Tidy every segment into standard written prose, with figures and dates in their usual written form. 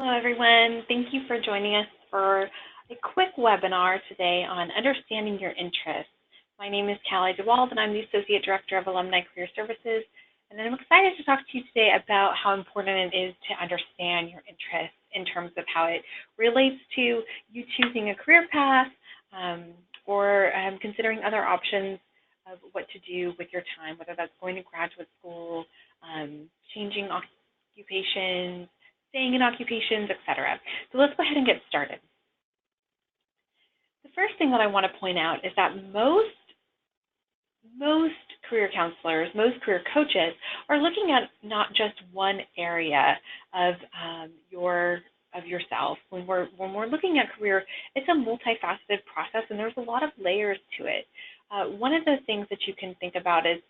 Hello, everyone. Thank you for joining us for a quick webinar today on understanding your interests. My name is Callie DeWald, and I'm the Associate Director of Alumni Career Services. And I'm excited to talk to you today about how important it is to understand your interests in terms of how it relates to you choosing a career path or considering other options of what to do with your time, whether that's going to graduate school, changing occupations, staying in occupations, etc. So let's go ahead and get started. The first thing that I want to point out is that most career counselors, most career coaches are looking at not just one area of yourself. When we're looking at career, it's a multifaceted process, and there's a lot of layers to it. One of the things that you can think about is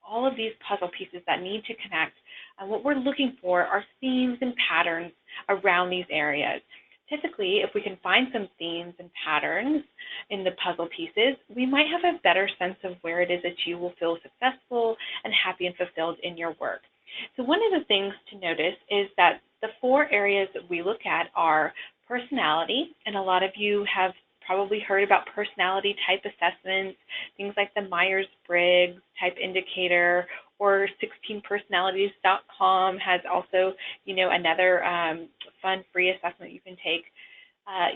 all of these puzzle pieces that need to connect. What we're looking for are themes and patterns around these areas. Typically, if we can find some themes and patterns in the puzzle pieces, we might have a better sense of where it is that you will feel successful and happy and fulfilled in your work. So one of the things to notice is that the 4 areas that we look at are personality, and a lot of you have probably heard about personality type assessments, things like the Myers-Briggs type indicator, or 16personalities.com has also, another fun free assessment you can take.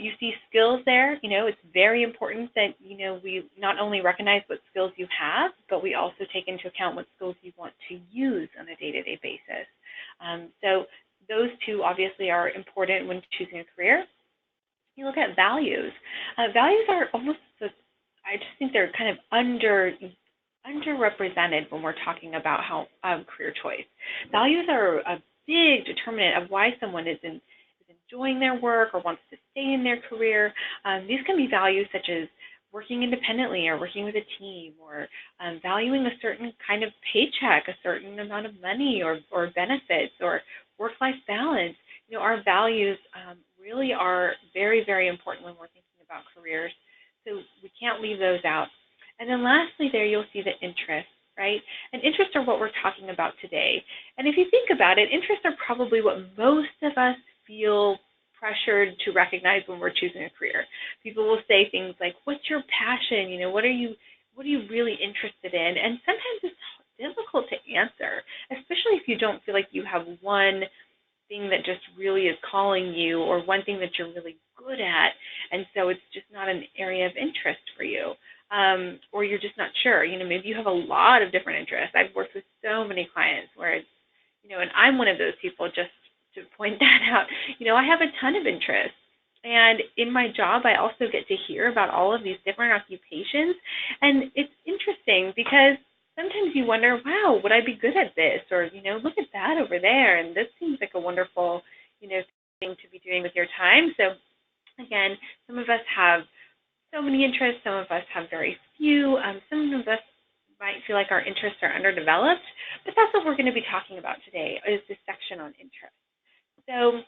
You see skills there. It's very important that, we not only recognize what skills you have, but we also take into account what skills you want to use on a day-to-day basis. So those 2 obviously are important when choosing a career. You look at values. Values are almost, I just think they're kind of underrepresented when we're talking about how career choice. Values are a big determinant of why someone is enjoying their work or wants to stay in their career. These can be values such as working independently or working with a team, or valuing a certain kind of paycheck, a certain amount of money or benefits, or work-life balance. Our values really are very, very important when we're thinking about careers, so we can't leave those out. And then lastly there, you'll see the interests, right? And interests are what we're talking about today. And if you think about it, interests are probably what most of us feel pressured to recognize when we're choosing a career. People will say things like, what's your passion? What are you really interested in? And sometimes it's difficult to answer, especially if you don't feel like you have one thing that just really is calling you, or one thing that you're really good at, and so it's just not an area of interest for you, or you're just not sure. Maybe you have a lot of different interests. I've worked with so many clients where it's, and I'm one of those people, just to point that out. I have a ton of interests, and in my job I also get to hear about all of these different occupations, and it's interesting because sometimes you wonder, wow, would I be good at this? Or, look at that over there, and this seems like a wonderful, thing to be doing with your time. So, again, some of us have so many interests. Some of us have very few. Some of us might feel like our interests are underdeveloped, but that's what we're going to be talking about today, is this section on interest. So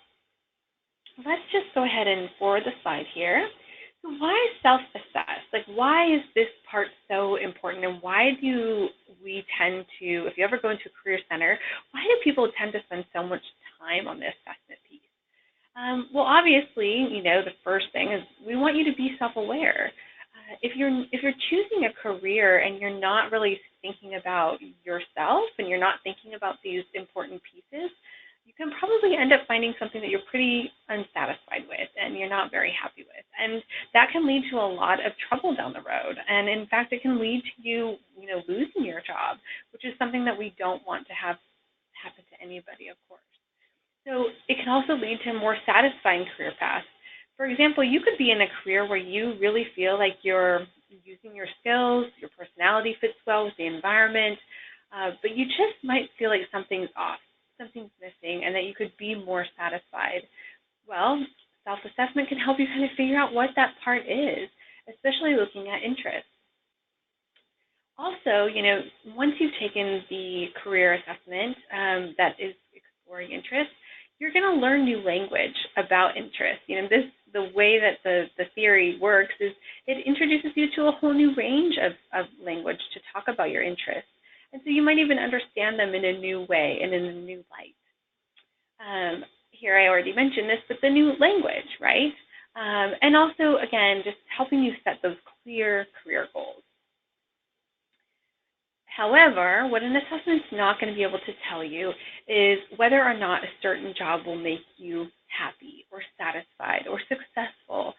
let's just go ahead and forward the slide here. So why self-assess? Why is this part so important, and why do we tend to, if you ever go into a career center, why do people tend to spend so much time on the assessment piece? Well, obviously, the first thing is we want you to be self-aware. If you're choosing a career and you're not really thinking about yourself, and you're not thinking about these important pieces, you can probably end up finding something that you're pretty unsatisfied with and you're not very happy with. And that can lead to a lot of trouble down the road. And in fact, it can lead to you, losing your job, which is something that we don't want to have happen to anybody, of course. So it can also lead to a more satisfying career path. For example, you could be in a career where you really feel like you're using your skills, your personality fits well with the environment, but you just might feel like something's off, something's missing, and that you could be more satisfied. Well, self-assessment can help you kind of figure out what that part is, especially looking at interest. Also, once you've taken the career assessment that is exploring interest, you're going to learn new language about interest. The way that the theory works is it introduces you to a whole new range of language to talk about your interests. And so you might even understand them in a new way and in a new light. here I already mentioned this, but the new language, right? And also, again, just helping you set those clear career goals. However, what an assessment's not going to be able to tell you is whether or not a certain job will make you happy or satisfied or successful.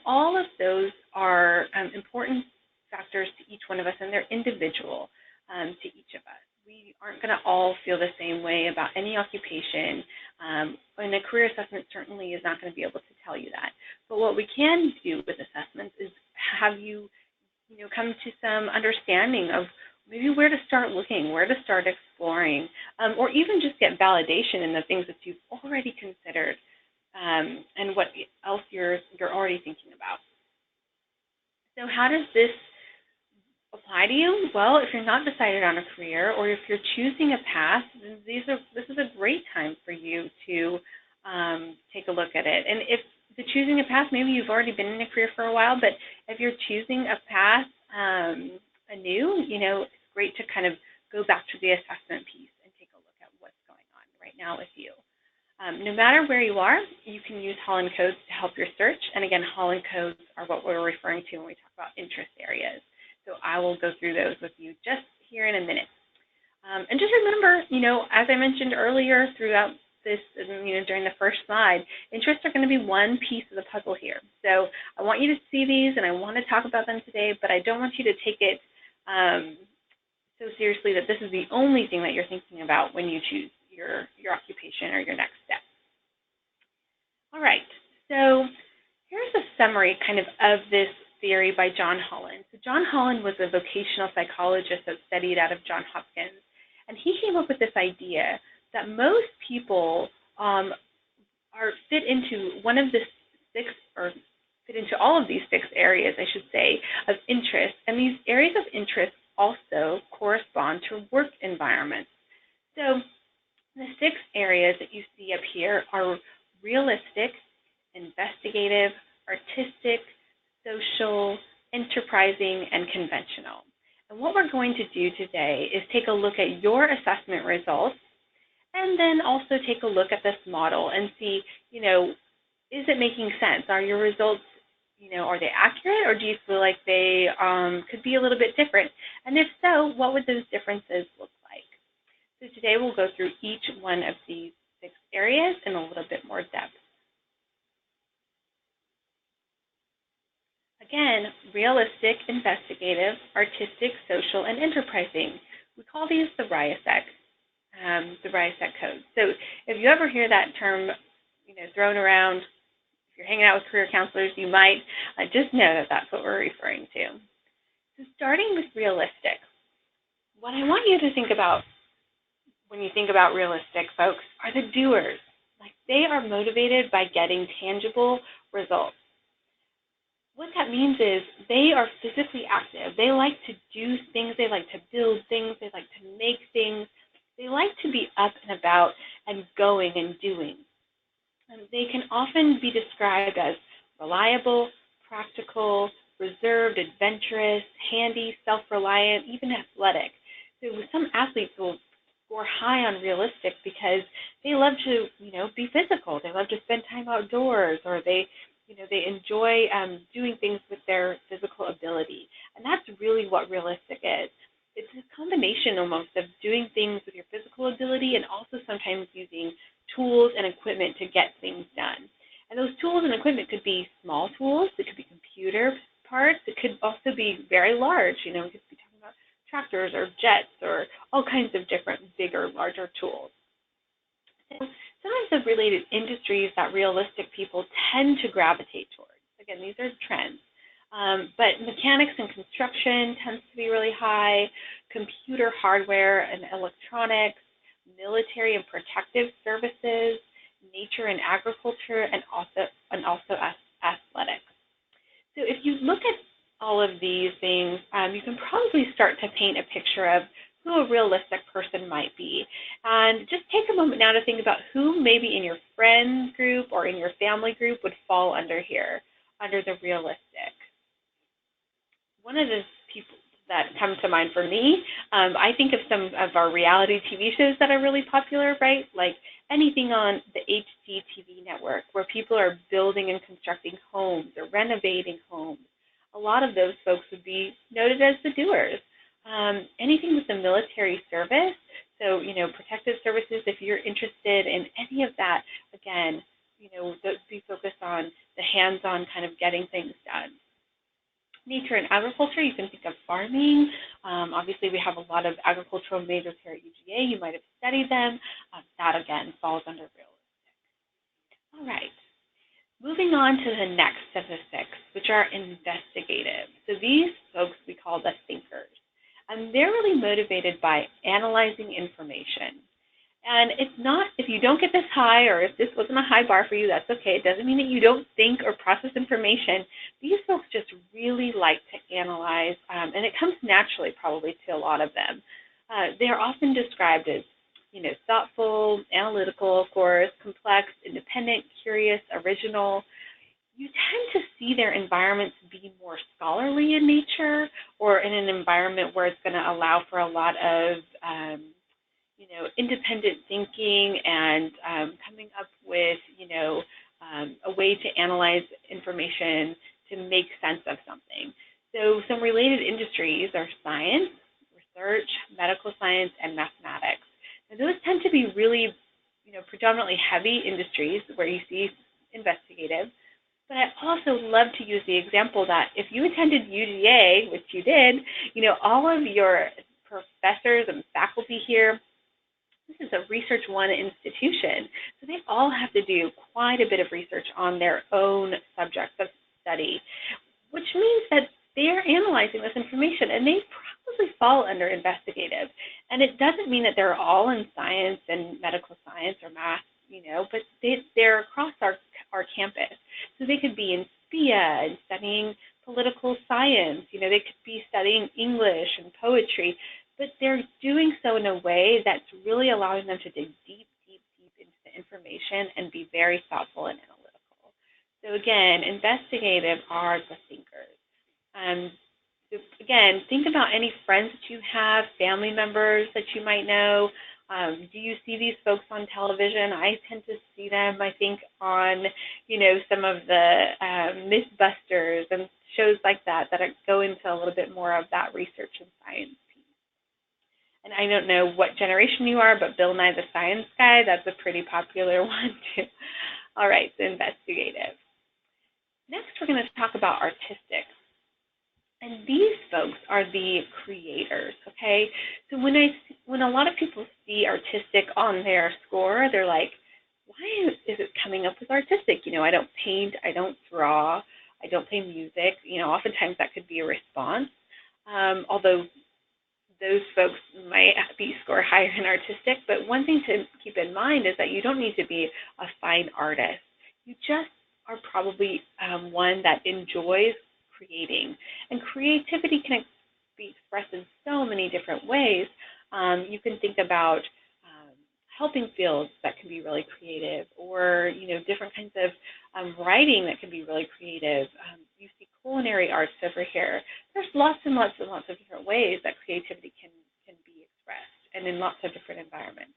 All of those are important factors to each one of us, and they're individual to each of us. We aren't going to all feel the same way about any occupation, and a career assessment certainly is not going to be able to tell you that. But what we can do with assessments is have you, come to some understanding of maybe where to start looking, where to start exploring, or even just get validation in the things that you've already considered and what else you're already thinking about. So how does this apply to you? Well, if you're not decided on a career or if you're choosing a path, this is a great time for you to take a look at it. And if the choosing a path, maybe you've already been in a career for a while, but if you're choosing a path anew, it's great to kind of go back to the assessment piece and take a look at what's going on right now with you. No matter where you are, you can use Holland codes to help your search. And again, Holland codes are what we're referring to when we talk about interest areas. So I will go through those with you just here in a minute. And just remember, as I mentioned earlier throughout this, during the first slide, interests are going to be one piece of the puzzle here. So I want you to see these and I want to talk about them today, but I don't want you to take it so seriously that this is the only thing that you're thinking about when you choose your occupation or your next step. All right, so here's a summary kind of this theory by John Holland. So John Holland was a vocational psychologist that studied out of Johns Hopkins, and he came up with this idea that most people fit into one of the six, or fit into all of these 6 areas, I should say, of interest. And these areas of interest also correspond to work environments. So the 6 areas that you see up here are realistic, investigative, artistic, social, enterprising, and conventional. And what we're going to do today is take a look at your assessment results and then also take a look at this model and see, is it making sense? Are your results, are they accurate, or do you feel like they could be a little bit different? And if so, what would those differences look like? So today we'll go through each one of these 6 areas in a little bit more depth. Again, realistic, investigative, artistic, social, and enterprising. We call these the RIASEC codes. So if you ever hear that term, thrown around, if you're hanging out with career counselors, you might just know that that's what we're referring to. So starting with realistic, what I want you to think about when you think about realistic, folks, are the doers. Like, they are motivated by getting tangible results. What that means is they are physically active. They like to do things. They like to build things. They like to make things. They like to be up and about and going and doing. And they can often be described as reliable, practical, reserved, adventurous, handy, self-reliant, even athletic. So some athletes will score high on realistic because they love to, be physical. They love to spend time outdoors, or they enjoy doing things with their physical ability. And that's really what realistic is. It's a combination almost of doing things with your physical ability and also sometimes using tools and equipment to get things done. And those tools and equipment could be small tools. It could be computer parts. It could also be very large. We could be talking about tractors or jets or all kinds of different bigger, larger tools. So some of the related industries that realistic people tend to gravitate towards. Again, these are trends. But mechanics and construction tends to be really high, computer hardware and electronics, military and protective services, nature and agriculture, and also athletics. So if you look at all of these things, you can probably start to paint a picture of who a realistic person might be. And just take a moment now to think about who maybe in your friend group or in your family group would fall under here, under the realistic. One of the that come to mind for me. I think of some of our reality TV shows that are really popular, right? Like anything on the HGTV network where people are building and constructing homes or renovating homes. A lot of those folks would be noted as the doers. Anything with the military service, so, protective services, if you're interested in any of that, again, be focused on the hands-on kind of getting things done. Nature and agriculture, you can think of farming. Obviously, we have a lot of agricultural majors here at UGA. You might have studied them. That, again, falls under realistic. All right. Moving on to the next of the 6, which are investigative. So these folks we call the thinkers. And they're really motivated by analyzing information. And it's not, if you don't get this high or if this wasn't a high bar for you, that's okay. It doesn't mean that you don't think or process information. These folks just really like to analyze, and it comes naturally probably to a lot of them. They're often described as, thoughtful, analytical, of course, complex, independent, curious, original. You tend to see their environments be more scholarly in nature or in an environment where it's going to allow for a lot of independent thinking and coming up with, a way to analyze information to make sense of something. So some related industries are science, research, medical science, and mathematics. And those tend to be really, predominantly heavy industries where you see investigative. But I also love to use the example that if you attended UGA, which you did, all of your professors and faculty here, this is a Research 1 institution, so they all have to do quite a bit of research on their own subjects of study, which means that they're analyzing this information, and they probably fall under investigative. And it doesn't mean that they're all in science and medical science or math, but they're across our campus. So they could be in SPIA and studying political science. They could be studying English and poetry. But they're doing so in a way that's really allowing them to dig deep into the information and be very thoughtful and analytical. So again, investigative are the thinkers. So again, think about any friends that you have, family members that you might know. Do you see these folks on television? I tend to see them, I think, on, some of the Mythbusters and shows like that go into a little bit more of that research and science. And I don't know what generation you are, but Bill Nye the Science Guy, that's a pretty popular one too. All right, so investigative. Next, we're going to talk about artistic. And these folks are the creators, okay? So when a lot of people see artistic on their score, they're like, why is it coming up as artistic? I don't paint, I don't draw, I don't play music. Oftentimes that could be a response, although those folks might be score higher in artistic, but one thing to keep in mind is that you don't need to be a fine artist. You just are probably one that enjoys creating. And creativity can be expressed in so many different ways. You can think about helping fields that can be really creative, or different kinds of writing that can be really creative. You see culinary arts over here. There's lots and lots and lots of different ways that creativity can be expressed, and in lots of different environments.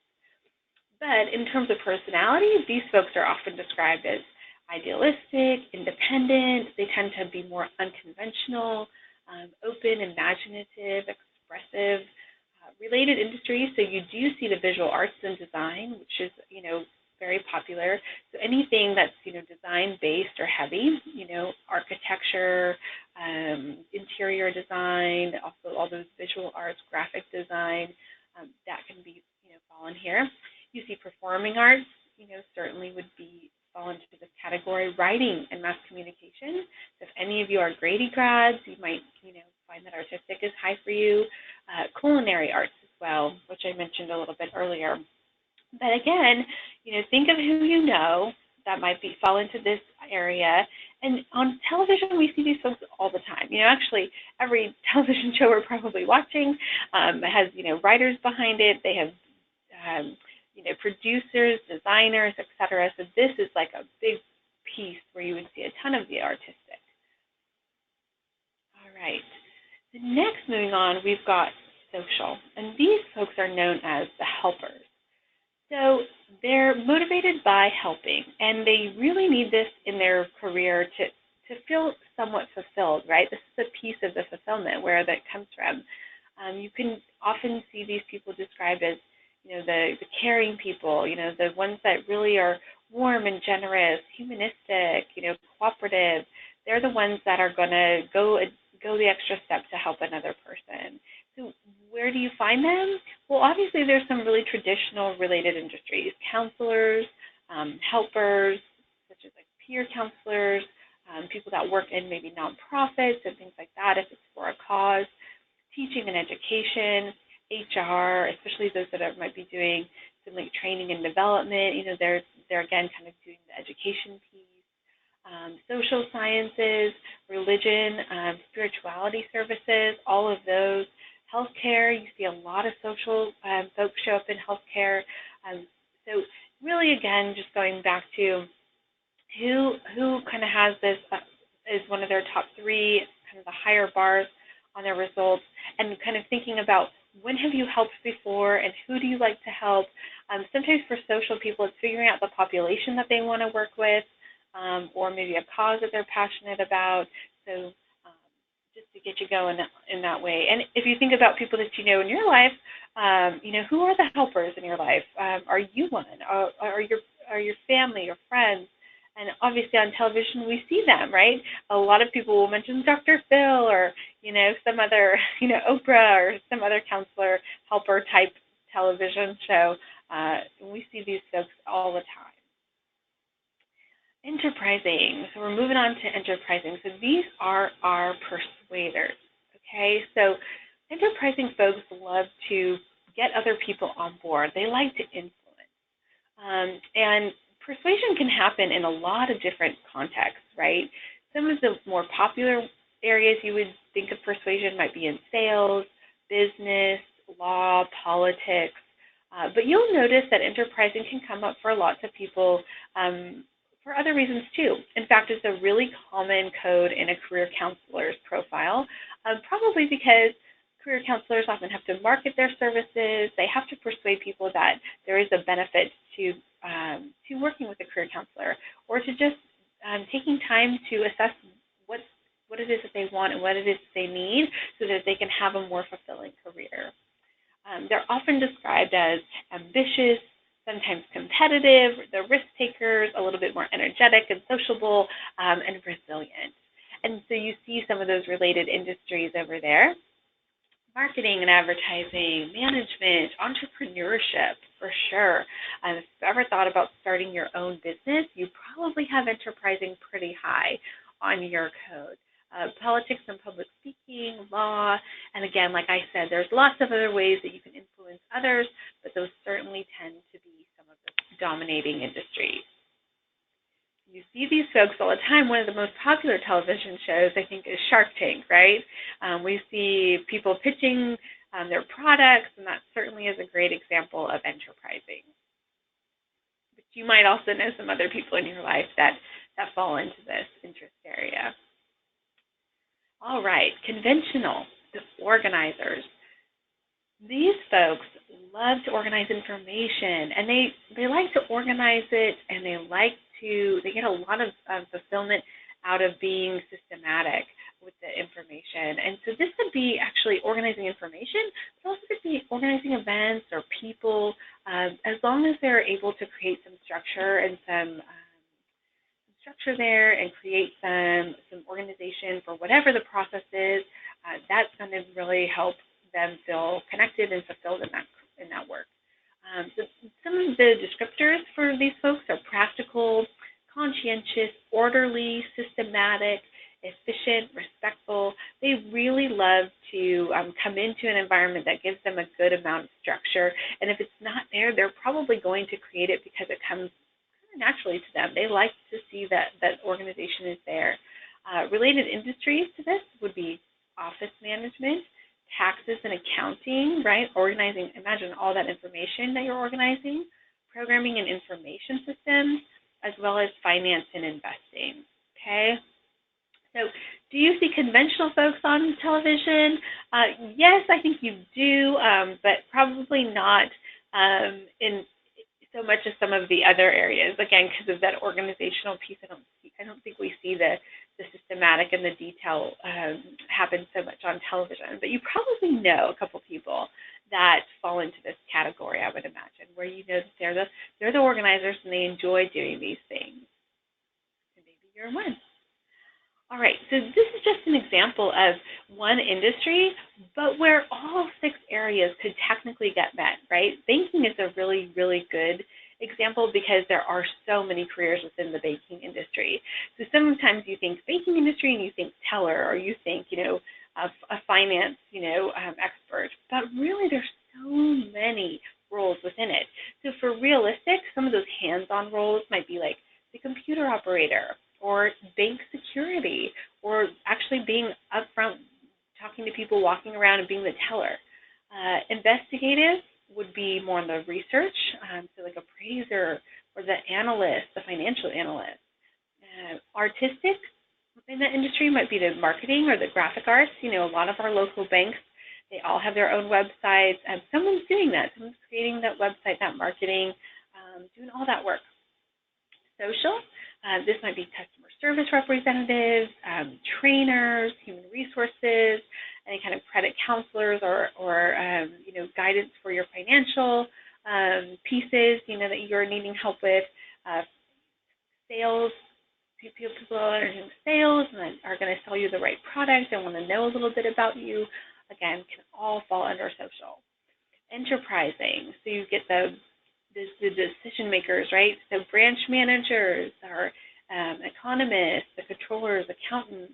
But in terms of personality, these folks are often described as idealistic, independent. They tend to be more unconventional, open, imaginative, expressive. Related industries, so you do see the visual arts and design, which is, very popular. So anything that's, design-based or heavy, architecture, interior design, also all those visual arts, graphic design, that can be, fall in here. You see performing arts, certainly would fall into this category. Writing and mass communication. So if any of you are Grady grads, you might, find that artistic is high for you. Culinary arts as well, which I mentioned a little bit earlier. But again, think of who you know that might fall into this area. And on television, we see these folks all the time. Actually, every television show we're probably watching has, writers behind it. They have, producers, designers, etc. So this is like a big piece where you would see a ton of the artistic. All right. The next, moving on, we've got social, and these folks are known as the helpers. So they're motivated by helping, and they really need this in their career to feel somewhat fulfilled, right? This is a piece of the fulfillment, where that comes from. You can often see these people described as, the caring people, the ones that really are warm and generous, humanistic, cooperative. They're the ones that are going to go the extra step to help another person. So where do you find them? Well, obviously there's some really traditional related industries: counselors, helpers, such as like peer counselors, people that work in maybe nonprofits and things like that if it's for a cause, teaching and education, HR, especially those that might be doing some like training and development. They're again kind of doing the education piece. Social sciences, religion, spirituality services, all of those. Healthcare, you see a lot of social folks show up in healthcare. So really, again, just going back to who kind of has this is one of their top three, kind of the higher bars on their results, and kind of thinking about when have you helped before and who do you like to help. Sometimes for social people, it's figuring out the population that they want to work with, or maybe a cause that they're passionate about. So just to get you going in that way. And if you think about people that you know in your life, who are the helpers in your life? Are you one? Are your family, your friends? And obviously on television we see them, right? A lot of people will mention Dr. Phil or, some other, Oprah or some other counselor, helper type television show. We see these folks all the time. Enterprising. So we're moving on to enterprising. So these are our persuaders, okay? So enterprising folks love to get other people on board. They like to influence. And persuasion can happen in a lot of different contexts, right? Some of the more popular areas you would think of persuasion might be in sales, business, law, politics. But you'll notice that enterprising can come up for lots of people for other reasons too. In fact, it's a really common code in a career counselor's profile, probably because career counselors often have to market their services. They have to persuade people that there is a benefit to working with a career counselor, or to just taking time to assess what it is that they want and what it is that they need so that they can have a more fulfilling career. They're often described as ambitious, sometimes competitive, they're risk takers, a little bit more energetic and sociable, and resilient. And so you see some of those related industries over there: marketing and advertising, management, entrepreneurship, for sure. If you've ever thought about starting your own business, you probably have enterprising pretty high on your code. Politics and public speaking, law, and again, like I said, there's lots of other ways that you can influence others, but those certainly tend to be some of the dominating industries. You see these folks all the time. One of the most popular television shows, I think, is Shark Tank, right? We see people pitching their products, and that certainly is a great example of enterprising. But you might also know some other people in your life that fall into this interest area. All right, conventional, the organizers. These folks love to organize information, and they like to organize it, and they get a lot of fulfillment out of being systematic with the information. And so this could be actually organizing information, but also could be organizing events or people, as long as they're able to create some structure and some structure there and create some organization for whatever the process is. That's going to really help them feel connected and fulfilled in that work. So some of the descriptors for these folks are practical, conscientious, orderly, systematic, efficient, respectful. They really love to come into an environment that gives them a good amount of structure. And if it's not there, they're probably going to create it because it comes naturally to them. They like to see that organization is there. Related industries to this would be office management, taxes and accounting, right? Organizing, imagine all that information that you're organizing, programming and information systems, as well as finance and investing, okay? So Do you see conventional folks on television? Yes, I think you do, but probably not in so much as some of the other areas. Again, because of that organizational piece, I don't think we see the systematic and the detail happen so much on television. But you probably know a couple people that fall into this category, I would imagine, where you know that they're the organizers and they enjoy doing these things. And maybe you're one. All right, so this is just an example of one industry, but where all 6 areas could technically get met, right? Banking is a really, really good example because there are so many careers within the banking industry. So sometimes you think banking industry and you think teller, or you think, a finance, expert, but really there's so many roles within it. So for RIASEC, some of those hands-on roles might be like the computer operator, or bank security, or actually being upfront, talking to people, walking around and being the teller. Investigative would be more on the research, so like appraiser or the analyst, the financial analyst. Artistic in that industry might be the marketing or the graphic arts. A lot of our local banks, they all have their own websites, and someone's doing that. Someone's creating that website, that marketing, doing all that work. Social, this might be customer service representatives, trainers, human resources, any kind of credit counselors, or guidance for your financial pieces, that you're needing help with. Sales, people are in sales and are going to sell you the right product and want to know a little bit about you, again, can all fall under social. Enterprising, so you get the decision makers, right? So branch managers, or economists, the controllers, accountants,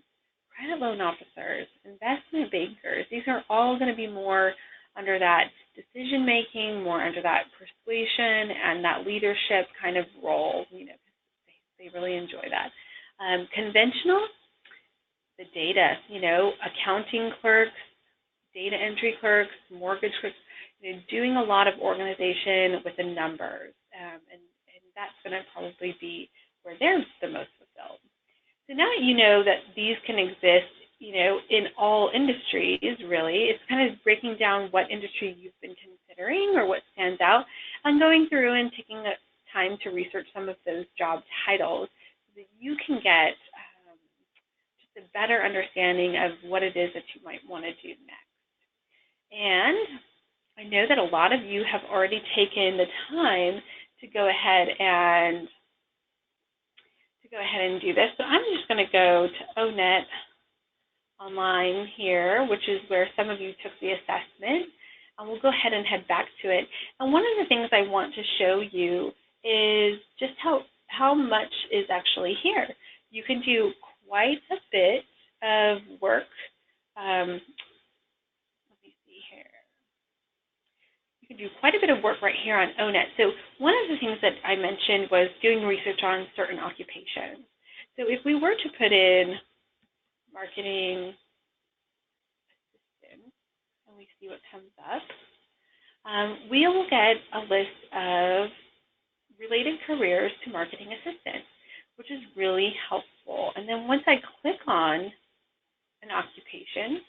credit loan officers, investment bankers. These are all going to be more under that decision making, more under that persuasion and that leadership kind of role. They really enjoy that. Conventional, the data, accounting clerks, data entry clerks, mortgage clerks, doing a lot of organization with the numbers, and that's going to probably be where they're the most fulfilled. So now that you know that these can exist, in all industries, really, it's kind of breaking down what industry you've been considering or what stands out, and going through and taking the time to research some of those job titles so that you can get just a better understanding of what it is that you might want to do next. And I know that a lot of you have already taken the time to go ahead and do this. So I'm just going to go to ONET online here, which is where some of you took the assessment, and we'll go ahead and head back to it. And one of the things I want to show you is just how much is actually here. You can do quite a bit of work. You can do quite a bit of work right here on ONET. So one of the things that I mentioned was doing research on certain occupations. So if we were to put in marketing assistant, and we see what comes up, we will get a list of related careers to marketing assistant, which is really helpful. And then once I click on an occupation,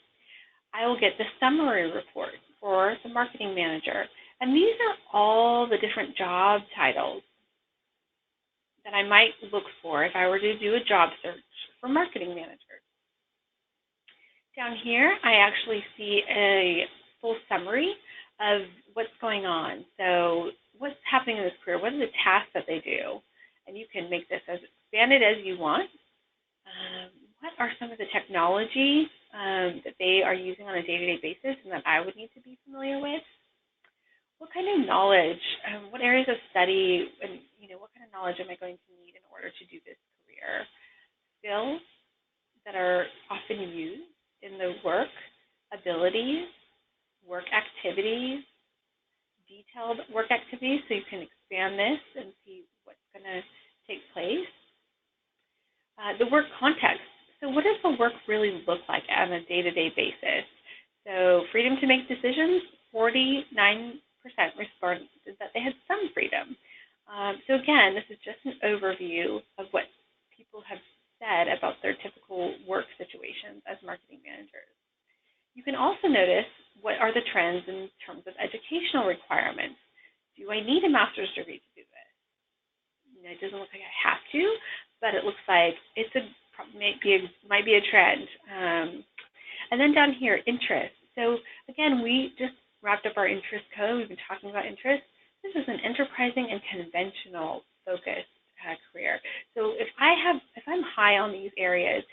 I will get the summary report for the marketing manager. And these are all the different job titles that I might look for if I were to do a job search for marketing manager. Down here, I actually see a full summary of what's going on. So what's happening in this career, what are the tasks that they do? And you can make this as expanded as you want. What are some of the technology that they are using on a day-to-day basis and that I would need to be familiar with? What kind of knowledge, what areas of study, and what kind of knowledge am I going to need in order to do this career? Skills that are often used in the work, abilities, work activities, detailed work activities, so you can expand this and see what's going to take place. The work context. So what does the work really look like on a day-to-day basis? So freedom to make decisions, 49% responded that they had some freedom. So again, this is just an overview of what people have said about their typical work situations as marketing managers. You can also notice what are the trends in terms of educational requirements. Do I need a master's degree to do this? It doesn't look like I have to, but it looks like it's might be a trend. And then down here, interest. So again, we just wrapped up our interest code. We've been talking about interest. This is an enterprising and conventional focused career. So if I'm high on these areas,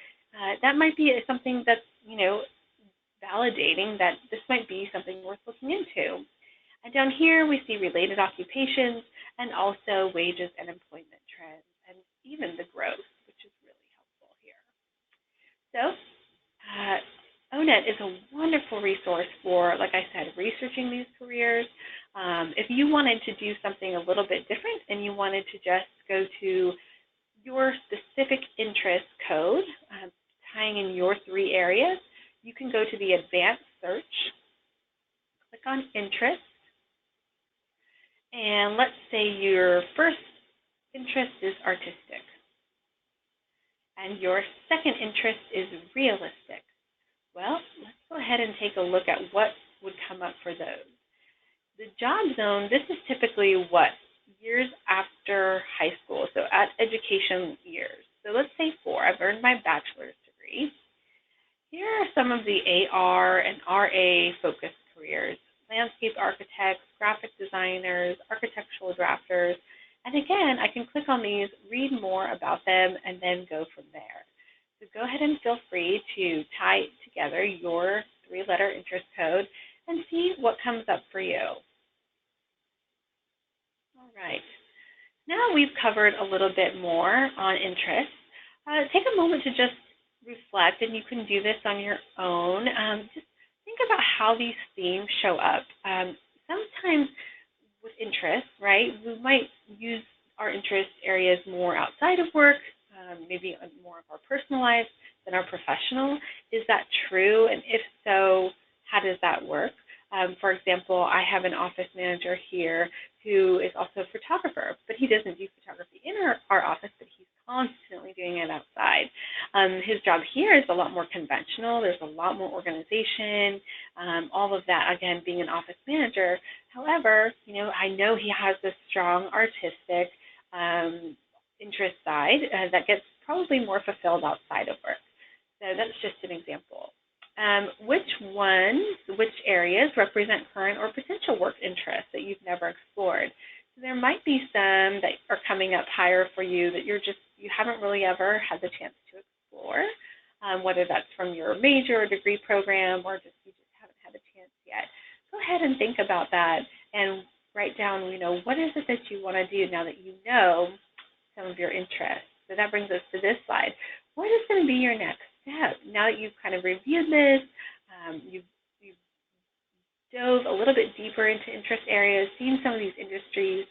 that might be something that's validating that this might be something worth looking into. And down here we see related occupations and also wages and employment trends and even the growth, which is really helpful here. So ONET is a wonderful resource for, like I said, researching these careers. If you wanted to do something a little bit different and you wanted to just go to your specific interest code, tying in your 3 areas, you can go to the advanced search, click on interest, and let's say your first interest is artistic, and your second interest is realistic. Well, let's go ahead and take a look at what would come up for those. The job zone, this is typically what? Years after high school, so at education years. So let's say 4, I've earned my bachelor's degree. Here are some of the AR and RA focused careers: landscape architects, graphic designers, architectural drafters. And again, I can click on these, read more about them, and then go from there. So go ahead and feel free to tie together your 3-letter interest code and see what comes up for you. All right. Now we've covered a little bit more on interests. Take a moment to just reflect, and you can do this on your own. Just think about how these themes show up. Sometimes with interest, right, we might use our interest areas more outside of work, maybe more of our personal life than our professional. Is that true? And if so, how does that work? For example, I have an office manager here who is also a photographer, but he doesn't do photography in our office, but he's constantly doing it outside. His job here is a lot more conventional. There's a lot more organization, all of that, again, being an office manager. However, I know he has this strong artistic interest side that gets probably more fulfilled outside of work. So that's just an example. Which areas represent current or potential work interests that you've never explored? So there might be some that are coming up higher for you that you haven't really ever had the chance to explore, whether that's from your major or degree program or you just haven't had a chance yet. Go ahead and think about that and write down, what is it that you want to do now that you know some of your interests. So that brings us to this slide. What is going to be your next step? Now that you've kind of reviewed this, you've dove a little bit deeper into interest areas, seen some of these industries,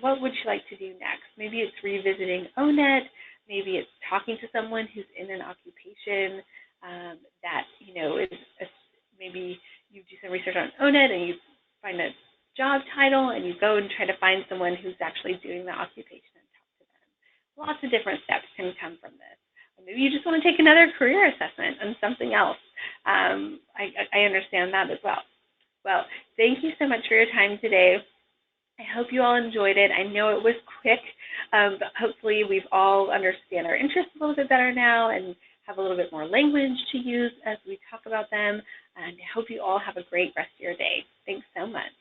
what would you like to do next? Maybe it's revisiting ONET, maybe it's talking to someone who's in an occupation that, maybe you do some research on ONET and you find a job title and you go and try to find someone who's actually doing the occupation and talk to them. Lots of different steps can come from this. Maybe you just want to take another career assessment on something else. I understand that as well. Well, thank you so much for your time today. I hope you all enjoyed it. I know it was quick, but hopefully we've all understand our interests a little bit better now and have a little bit more language to use as we talk about them. And I hope you all have a great rest of your day. Thanks so much.